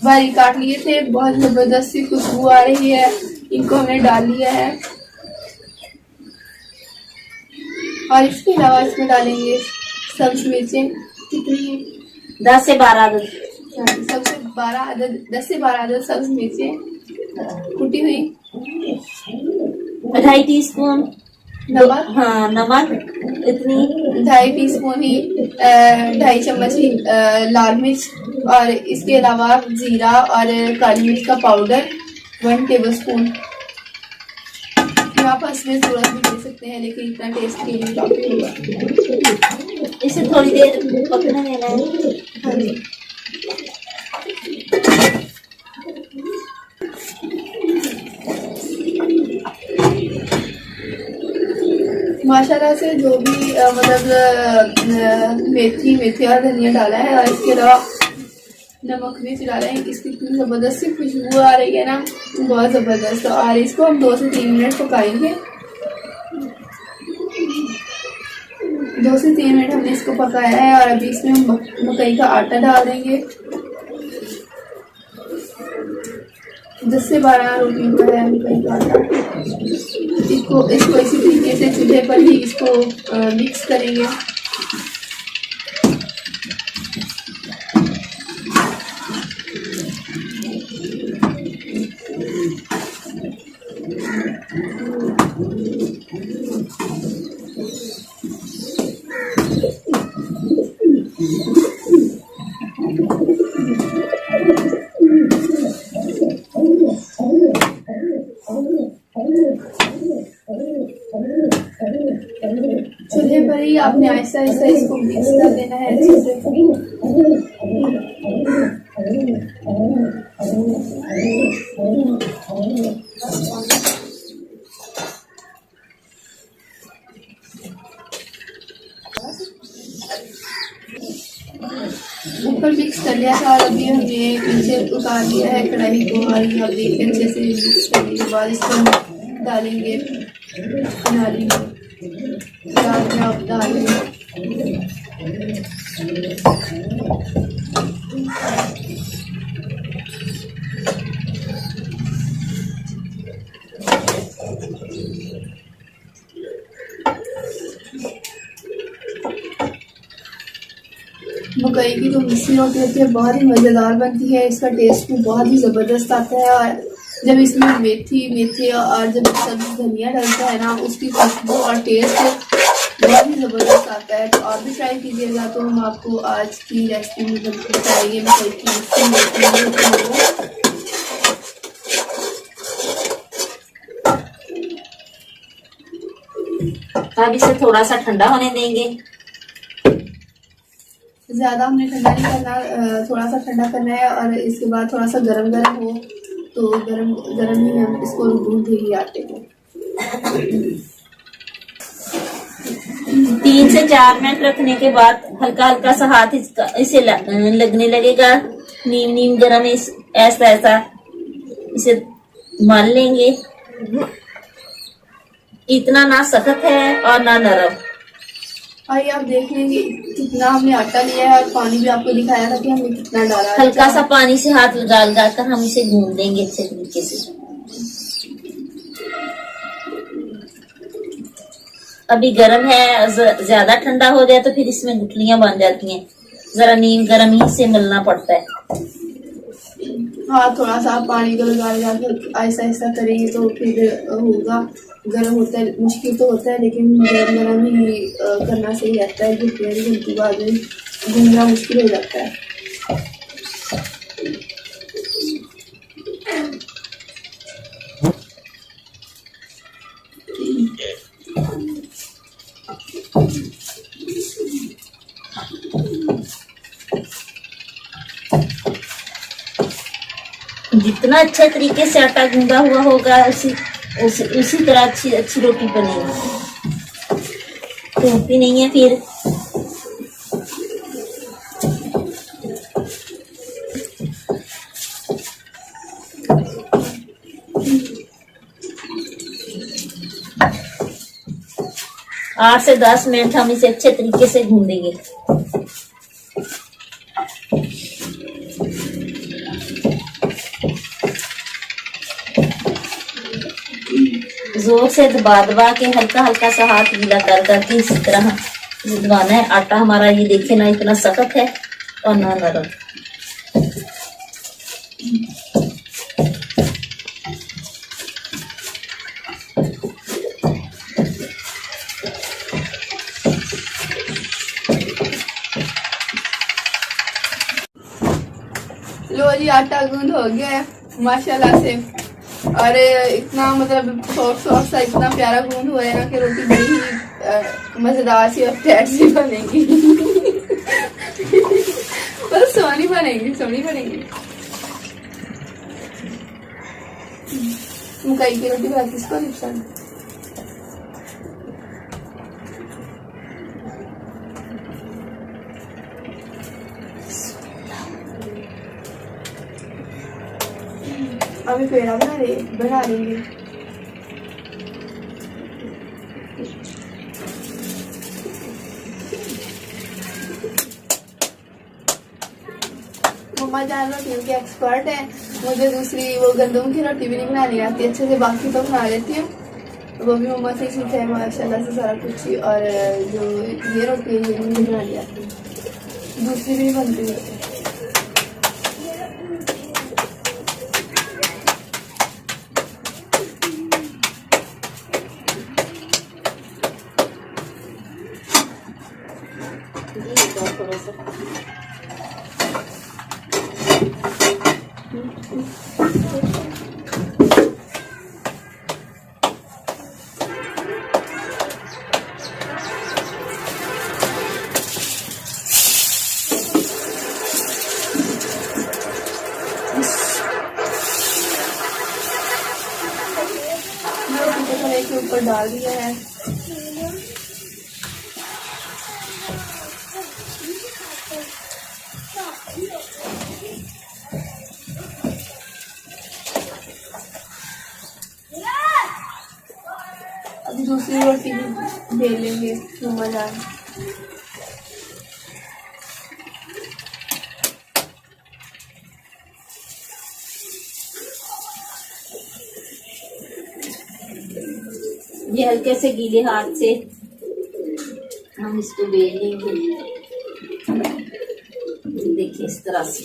बारीक काट लिए थे। बहुत जबरदस्त सी खुशबू आ रही है। इनको हमने डाल लिया है और इसके अलावा इसमें डालेंगे सब्ज मिर्चें। कितनी? 10 से 12 अदद। सबसे 12 अदद, 10 से 12 अदद सब्ज मिर्चें कुटी हुई। 2.5 टीस्पून नमक। हाँ, नमक इतनी। 2.5 टीस्पून ही 2.5 चम्मच ही लाल मिर्च, और इसके अलावा जीरा और काली मिर्च का पाउडर 1 टेबलस्पून। आप इसमें थोड़ा भी दे सकते हैं, लेकिन इतना टेस्ट के लिए काफी होगा। इसे थोड़ी देर पकने देना है। हाँ जी। माशाल्लाह से जो भी मेथी और धनिया डाला है, और इसके अलावा नमक मिर्च डाला है। इसकी इतनी ज़बरदस्त सी खुशबू आ रही है ना, बहुत ज़बरदस्त। और इसको हम 2 से 3 मिनट पकाएंगे। 2 से 3 मिनट हमने इसको पकाया है, और अभी इसमें हम मकई का आटा डाल देंगे। 10 से 12 रोटियों का है मकई का आटा। इसको इसी तरीके से चूल्हे पर ही इसको मिक्स करेंगे। चूल्हे पर ही आपने आहिस्ता आहिस्ता इसको मिक्स कर देना है अच्छे से। ऊपर मिक्स कर लिया था, और अभी हमने नीचे उतार लिया है कढ़ाई को, और यहाँ देखिए अच्छे से मिक्स करने के बाद इसको हम डालेंगे नाली में। डालेंगे मकई की जो मिस्सी रोटी होती है बहुत ही मज़ेदार बनती है। इसका टेस्ट भी बहुत ही ज़बरदस्त आता है, और जब इसमें मेथी और जब सब्ज़ी धनिया डलता है ना, उसकी खुशबू और टेस्ट बहुत ही ज़बरदस्त आता है। तो आप भी ट्राई कीजिएगा। तो हम आपको आज की रेसिपी में बताएंगे मकई की मिस्सी रोटी। अब इसे थोड़ा सा ठंडा होने देंगे। ज़्यादा हमने ठंडा नहीं करना, थोड़ा सा ठंडा करना है, और इसके बाद थोड़ा सा गरम हो, तो गरम ही हम इसको गूंथेंगे आटे को। 3 से 4 मिनट रखने के बाद हल्का हल्का सा हाथ इसे लगने लगेगा। नीम गरम ऐसा इसे मान लेंगे। इतना ना सख्त है और ना नरम। आइए आप देख लेंगे कितना हमने आटा लिया है, और पानी भी आपको दिखाया था कि हमने कितना डाला है। हल्का सा पानी से हाथ लगा कर हम इसे गूंद देंगे अच्छे तरीके से। अभी गर्म है, ज्यादा ठंडा हो जाए तो फिर इसमें गुठलियां बन जाती हैं। जरा नीम गरम ही से मिलना पड़ता है। हाँ, थोड़ा सा पानी को लगा कर ऐसा ऐसा करेंगे तो फिर होगा। गर्म होता है, मुश्किल तो होता है, लेकिन गरम ही करना सही रहता है। गुठलियां बनती बाद में गूंदना मुश्किल हो जाता है। जितना अच्छे तरीके से आटा गूंदा हुआ होगा उसी तरह अच्छी रोटी बनेगी। टूटती नहीं है फिर। आठ से 10 मिनट हम इसे अच्छे तरीके से गूंदेंगे। जोर से दबा दबा के हल्का हल्का सा हाथ गीला कर करके इस तरह दबाना है। आटा हमारा ये देखे ना इतना सख्त है और ना नरम। लो जी, आटा गूंद हो गया है माशाल्लाह से। और इतना मतलब सॉफ्ट सॉफ्ट सा इतना प्यारा गूंद हुआ है ना कि रोटी बड़ी ही मजेदार सी और फ्लैट सी बनेगी। बस सोनी बनेगी, सोनी बनेगी। मकई की रोटी बात किसको नहीं पसंद। अभी पेड़ा बना लेंगे। मम्मा जान रोटियों की एक्सपर्ट है। मुझे दूसरी वो गंदम की रोटी भी नहीं बनानी आती अच्छे से, बाकी तो बना लेती हूँ। वो भी मम्मा से सीखा है माशाल्लाह से सारा कुछ ही। और जो ये रोटी है ये मुझे बनानी आती है, दूसरी भी नहीं बनती है। के ऊपर डाल दिया है। अभी दूसरी रोटी भी बेल लेंगे मम्मा जान। ये हल्के से गीले हाथ से हम इसको बेल लेंगे। देखिए इस तरह से।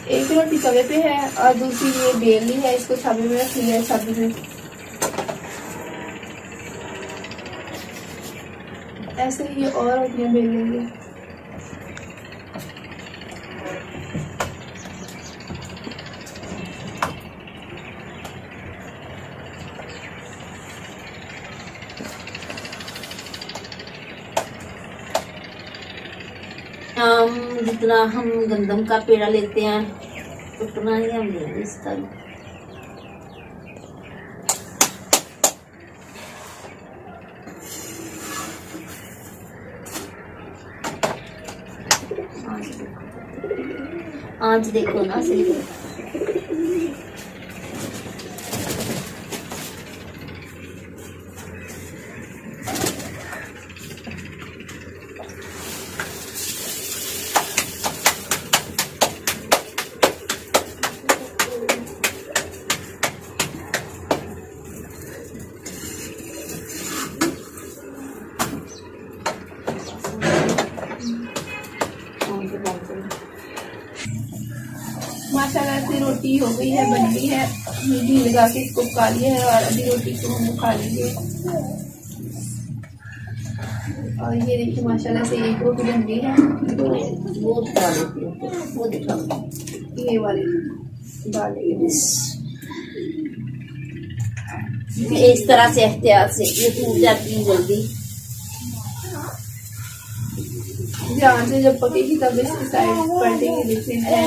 एक रोटी तवे पे है और दूसरी ये बेलनी है, इसको छाबे में रख लिया है। छाबे में ऐसे ही और रोटियां बेल लेंगे। जितना हम गंदम का पेड़ा लेते हैं उतना ही हम लेंगे इसका भी। आज देखो ना सही। माशाल्लाह से रोटी हो गई है, बन गई है। घी लगा के इसको पका लिया है और अभी रोटी को हम खा लेंगे। और ये देखिए माशाल्लाह से एक रोटी बन गई है। वो दिखा देती हूँ, वो दिखा ये वाली डालेंगे। इस तरह से एहतियात से ये टूट जाती है जल्दी। ध्यान से जब पकेगी तब इसकी साइड पलटेंगे। देखते हैं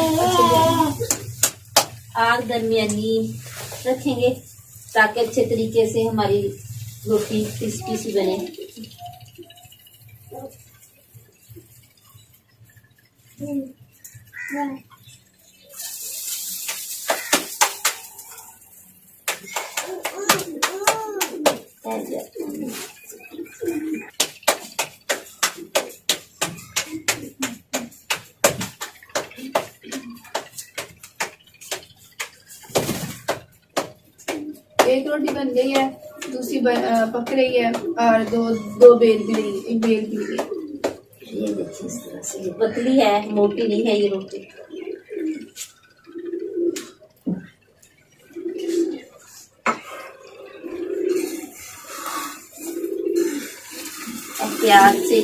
आग दरमियानी रखेंगे ताकि अच्छे तरीके से हमारी रोटी क्रिस्पी सी बने। है जी। एक रोटी बन गई है, दूसरी पक रही है और दो बेल भी नहीं, एक बेल भी नहीं है। ये देखिए इस तरह से, ये पतली है, मोटी नहीं है ये रोटी। अब प्याज से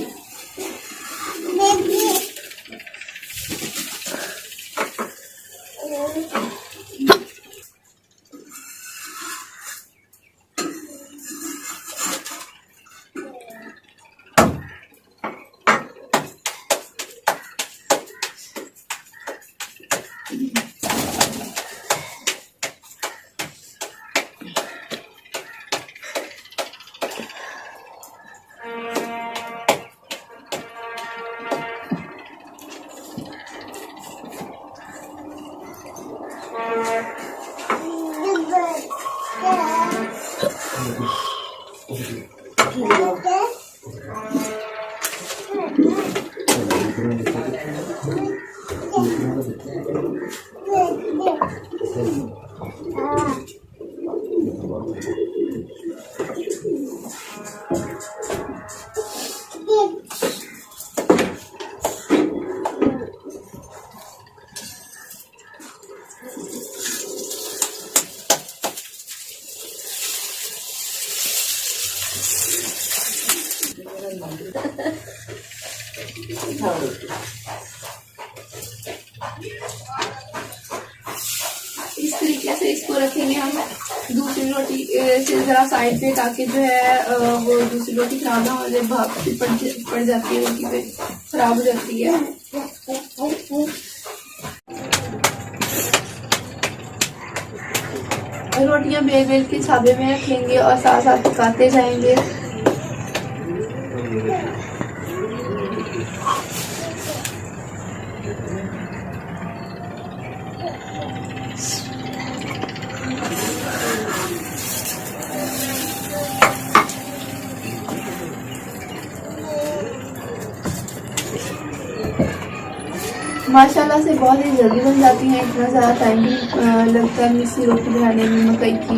इस तरीके से इसको रखेंगे हम दूसरी रोटी से जरा साइड पे, ताकि जो है वो दूसरी रोटी खराब ना हो जाए, भाप से पड़ जाती है रोटी पे, खराब हो जाती है। रोटियां बेल बेल के छाबे में रखेंगे और साथ साथ पकाते जाएंगे। माशाल्लाह से बहुत ही जल्दी बन जाती हैं, इतना ज़्यादा टाइम भी लगता है मिस्सी रोटी बनाने में मकई की।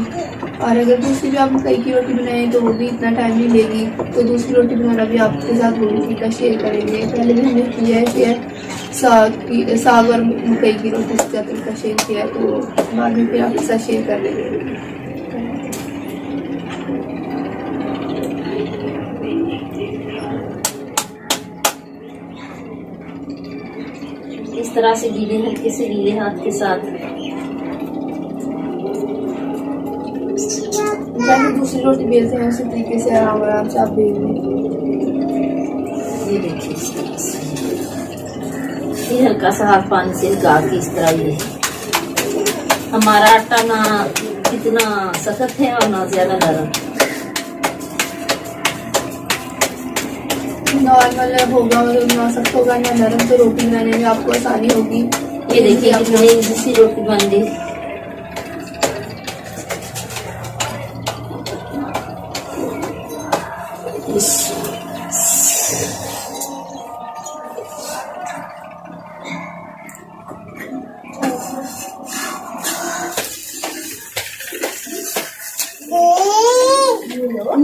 और अगर दूसरी भी आप मकई की रोटी बनाएं तो वो भी इतना टाइम नहीं लेगी। तो दूसरी रोटी बनाना भी आपके साथ वो रेसिपी का शेयर करेंगे। पहले भी हमने किया है शेयर साग और मकई की रोटी का तरीका शेयर किया है, तो बाद में फिर आपके साथ शेयर कर लेंगे। इस तरह से गीले हल्के से गीले हाथ के साथ जैसे दूसरी रोटी बेलते हैं उसी तरीके से आराम आराम से आप बेल लें। ये देखिए इस तरह से, ये हल्का सा हाथ पानी से लगा के इस तरह ये हमारा आटा ना इतना सख्त है और ना ज्यादा नरम। नॉर्मल होगा और ना सख्त होगा ना नरम, तो रोटी बनाने में आपको आसानी होगी। ये देखिए कितनी इजी रोटी बन गई।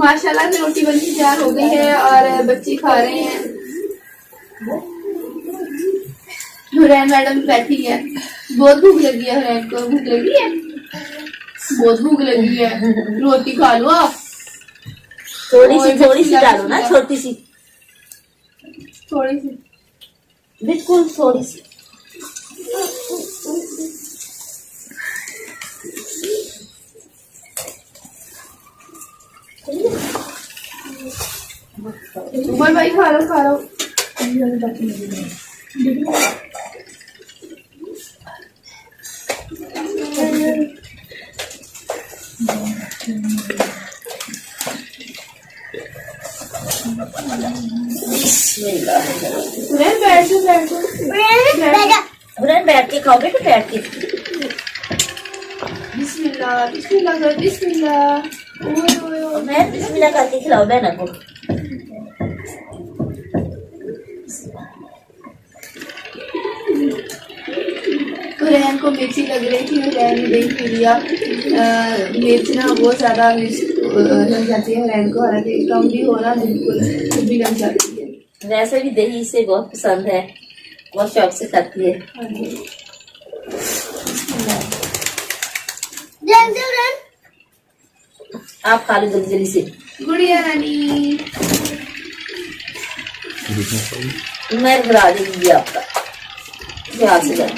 माशाल्लाह से रोटी बन के तैयार हो गई है और बच्चे खा रहे हैं। हुरैन मैडम बैठी है, बहुत भूख लगी है। हुरैन को भूख लगी है, बहुत भूख लगी है। रोटी खा लो आप, थोड़ी सी डालो ना, छोटी सी, थोड़ी सी, बिल्कुल थोड़ी सी। उमर भाई खा लो खा लो। बैठ के खाओ बेटा, बैठ के। बिस्मिल्लाह बिस्मिल्लाह बिस्मिल्लाह। मैं बिस्मिल्लाह करके खिलाओ बहना को। हुरैन को मिर्ची लग रही थी, हुरैन ने देख लिया। मिर्च ना बहुत ज़्यादा मिर्च लग जाती है हुरैन को, हालांकि कम भी हो रहा बिल्कुल, फिर भी लग जाती है। वैसे भी दही इसे बहुत पसंद है, बहुत शौक से खाती है। हाँ जी। आप खा लो जल्दी जल्दी से। गुड़िया रानी मैं घबरा देंगी आपका ध्यान से जाए।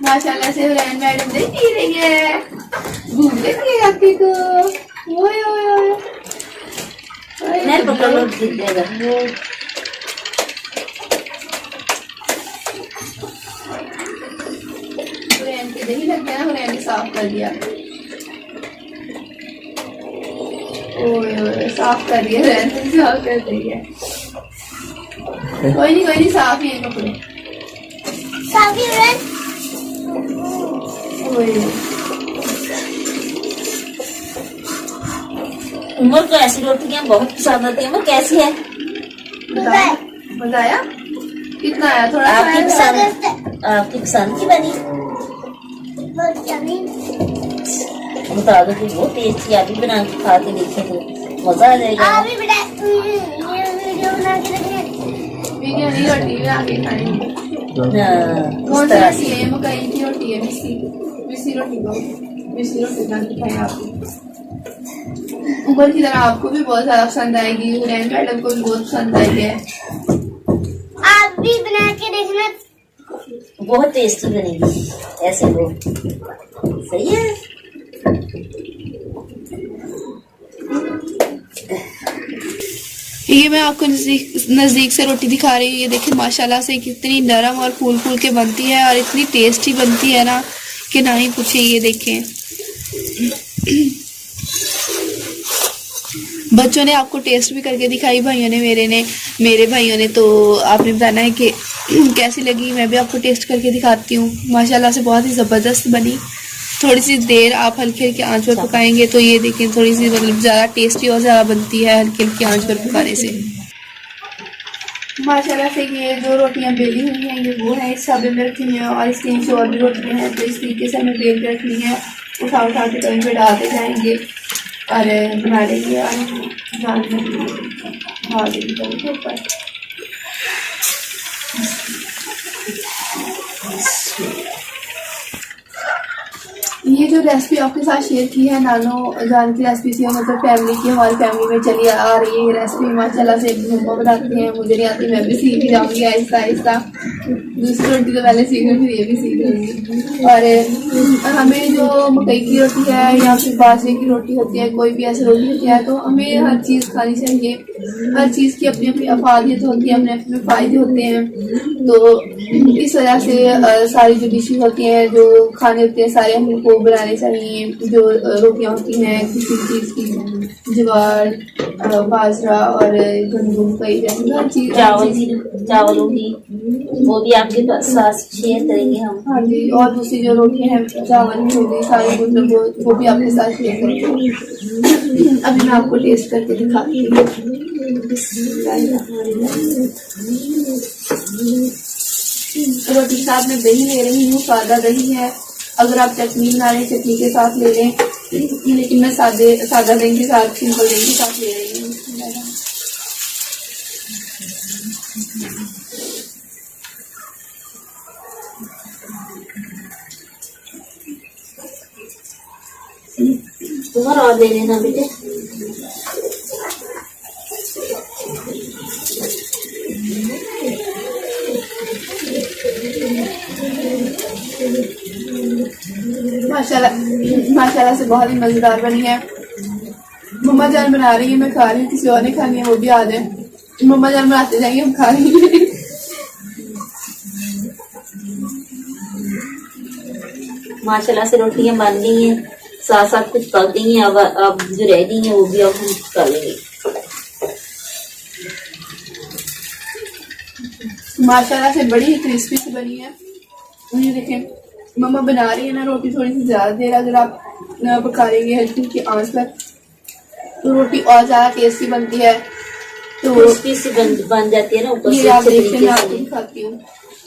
माशाल्लाह से हुरैन मैडम दही पी रही है, भूख लगी है आपकी को। ओए ओए ओए मैं पकड़ लो गिर जाएगा। हुरैन के दही लग गया ना, हुरैन ने साफ कर दिया। ओए ओए साफ कर दिया, हुरैन ने साफ कर दिया। कोई नहीं साफ ही है कपड़े, साफ ही हुरैन। उमर को ऐसी रोटियां बहुत पसंद आती है। उमर कैसी है? मजा आया? कितना आया? थोड़ा सा आपकी आया? आपकी पसंद की बनी? बहुत यम्मी। बता दो कि बहुत टेस्टी, आप भी बना के खा के देखें तो मजा आ जाएगा। आप भी वीडियो बना के रखें। वीडियो नहीं, रोटी बना के खाएंगे। कौन इस सी तरह रोटी से है? मकई की रोटी है, मिस्सी रोटी को मिस्सी रोटी बना के खाएं आप। ऊपर की तरह आपको भी बहुत ज्यादा पसंद आएगी, हुरैन मैडम को भी बहुत पसंद आई है। आप भी बना के देखना, बहुत टेस्टी बनेगी ऐसे वो। सही है। ये मैं आपको नज़दीक से रोटी दिखा रही हूँ। ये देखिए माशाल्लाह से कितनी नरम और फूल फूल के बनती है और इतनी टेस्टी बनती है ना कि ना ही पूछे। ये देखें, बच्चों ने आपको टेस्ट भी करके दिखाई, भाइयों ने मेरे भाइयों ने, तो आपने बताना है कि कैसी लगी। मैं भी आपको टेस्ट करके दिखाती हूँ। माशाल्लाह से बहुत ही ज़बरदस्त बनी। थोड़ी सी देर आप हल्की हल्की आंच पर पकाएंगे तो ये देखें थोड़ी सी मतलब ज़्यादा टेस्टी और ज़्यादा बनती है हल्की हल्की आंच पर पकाने से। माशाल्लाह से ये जो रोटियां बेली हुई हैं ये वो है, इस साबे में रखी हैं और इसके नीचे और भी रोटियां हैं, तो इस तरीके से हमें बेल के रखनी है। उठा के तवे पे डालते जाएंगे और बना लेंगे और डाल देंगे तवे के ऊपर। ये जो रेसिपी आपके साथ शेयर की है नानो जान की रेसिपी थी, मतलब फैमिली की, हमारी फैमिली में चली आ रही है ये रेसिपी। माशाल्लाह से मम्मा बनाती हैं, मुझे नहीं आती, मैं भी सीख जाऊंगी आहिस्ता आहिस्ता। दूसरी रोटी तो पहले सीख लूँ, फिर ये भी सीख लूँगी। और हमें जो मकई की रोटी है या फिर बाजरे की रोटी होती है, कोई भी ऐसी रोटी होती है, तो हमें हर चीज़ खानी चाहिए। हर चीज़ की अपनी अपनी अफादियत होती है, अपने अपने फ़ायदे होते हैं। तो इस वजह से सारी जो डिशेज होती हैं, जो खाने होते हैं, सारे हमको बनाने चाहिए। जो रोटियां होती हैं किसी चीज़ की, ज्वार, बाजरा और गंदम, कई जैसे हर चीज़, चावल होगी वो भी आपके साथ शेयर करेंगे हम। हाँ जी, और दूसरी जो रोटियां हैं चावल की होगी सारी, मतलब वो भी आपके साथ शेयर करेंगे। अभी मैं आपको टेस्ट करके दिखाती हूँ। रोटी के साथ मैं दही ले रही हूँ, सादा दही है। अगर आप चटनी बना रहे चटनी के साथ ले लें, लेकिन मैं सादा दही के साथ, सिंपल दही के साथ ले रही हूँ। तुम्हारा और ले लेना बेटे। माशाल्लाह से बहुत ही मज़ेदार बनी है। मम्मा जान बना रही है, मैं खा रही हूँ, किसी और ने खानी है वो भी आ जाए। मम्मा जान बनाते जाएंगे, हम खा लेंगे। माशाल्लाह से रोटियां बन गई हैं, साथ साथ कुछ पक गई हैं। अब जो रह गई हैं वो भी अब हम खा लेंगे। माशाल्लाह से बड़ी ही क्रिस्पी सी बनी है। ये देखें मम्मा बना रही है ना रोटी थोड़ी सी ज़्यादा देर अगर आप पका लेंगे हल्की की आंच पर तो रोटी और ज़्यादा टेस्टी बनती है। तो क्रिस्पी सी बन जाती है ना ऊपर ये से आप अच्छे देखते हैं, तरीके मैं से। आपको दिखाती हूँ।